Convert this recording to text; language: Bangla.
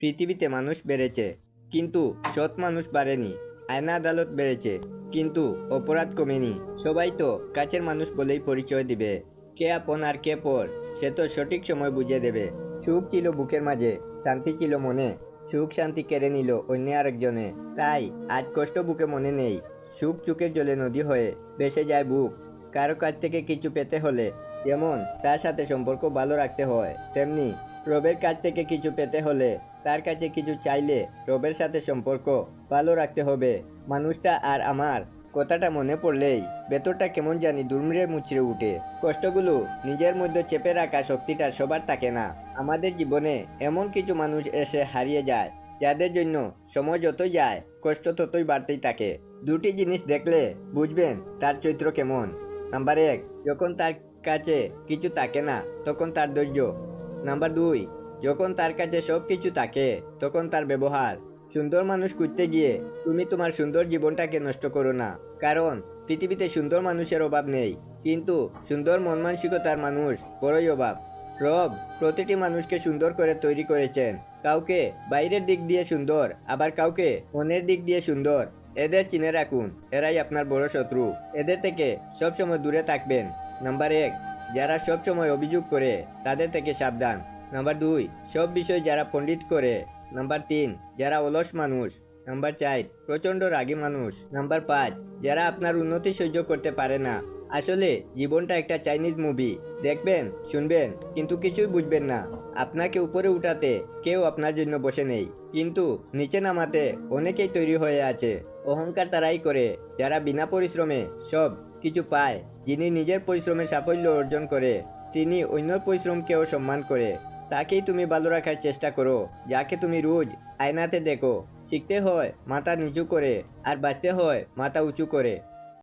পৃথিবীতে মানুষ বেড়েছে, কিন্তু সৎ মানুষ বাড়েনি। আয়না আদালত বেড়েছে, কিন্তু অপরাধ কমেনি। সবাই তো কাছের মানুষ বলেই পরিচয় দিবে। কে আপন আর কে পর, সে তো সঠিক সময় বুঝিয়ে দেবে। সুখ ছিল বুকের মাঝে, শান্তি ছিল মনে। সুখ শান্তি কেড়ে নিল অন্য আরেকজনে। তাই আজ কষ্ট বুকে মনে নেই। সুখ চোখের জলে নদী হয়ে ভেসে যায় বুক। কারো কাছ থেকে কিছু পেতে হলে যেমন তার সাথে সম্পর্ক ভালো রাখতে হয়, তেমনি রবের কাছ থেকে কিছু পেতে হলে তার কাছে কিছু চাইলে রবের সাথে সম্পর্ক ভালো রাখতে হবে। মানুষটা আর আমার কথাটা মনে পড়লেই ভেতরটা কেমন জানি দুমড়ে মুচড়ে উঠে। কষ্টগুলো নিজের মধ্যে চেপে রাখা শক্তিটা সবার থাকে না। আমাদের জীবনে এমন কিছু মানুষ এসে হারিয়ে যায়, যাদের জন্য সময় যতই যায় কষ্ট ততই বাড়তেই থাকে। দুটি জিনিস দেখলে বুঝবেন তার চরিত্র কেমন। নাম্বার 1, যখন তার কাছে কিছু থাকে না তখন তার ধৈর্য। নাম্বার 2, যখন তার কাছে সব কিছু থাকে তখন তার ব্যবহার। সুন্দর মানুষ খুঁজতে গিয়ে তুমি তোমার সুন্দর জীবনটাকে নষ্ট করো না, কারণ পৃথিবীতে সুন্দর মানুষের অভাব নেই, কিন্তু সুন্দর মন মানসিকতার মানুষ বড়ই অভাব। রব প্রতিটি মানুষকে সুন্দর করে তৈরি করেছেন। কাউকে বাইরের দিক দিয়ে সুন্দর, আবার কাউকে মনের দিক দিয়ে সুন্দর। এদের চিনে রাখুন, এরাই আপনার বড় শত্রু। এদের থেকে সবসময় দূরে থাকবেন। নাম্বার 1, যারা সবসময় অভিযোগ করে তাদের থেকে সাবধান। নাম্বার 2, সব বিষয় যারা পণ্ডিত করে। নাম্বার 3, যারা অলস মানুষ। নাম্বার 4, প্রচণ্ড রাগী মানুষ। নাম্বার 5, যারা আপনার উন্নতি সহ্য করতে পারে না। আসলে জীবনটা একটা চাইনিজ মুভি, দেখবেন শুনবেন কিন্তু কিছুই বুঝবেন না। আপনাকে উপরে উঠাতে কেউ আপনার জন্য বসে নেই, কিন্তু নিচে নামাতে অনেকেই তৈরি হয়ে আছে। অহংকার তারাই করে যারা বিনা পরিশ্রমে সব কিছু পায়। যিনি নিজের পরিশ্রমে সাফল্য অর্জন করে, তিনি অন্যর পরিশ্রমকেও সম্মান করে। তাকেই তুমি ভালো রাখার চেষ্টা করো, যাকে তুমি রোজ আয়নাতে দেখো। শিখতে হয় মাথা নিচু করে, আর বাঁচতে হয় মাথা উঁচু করে।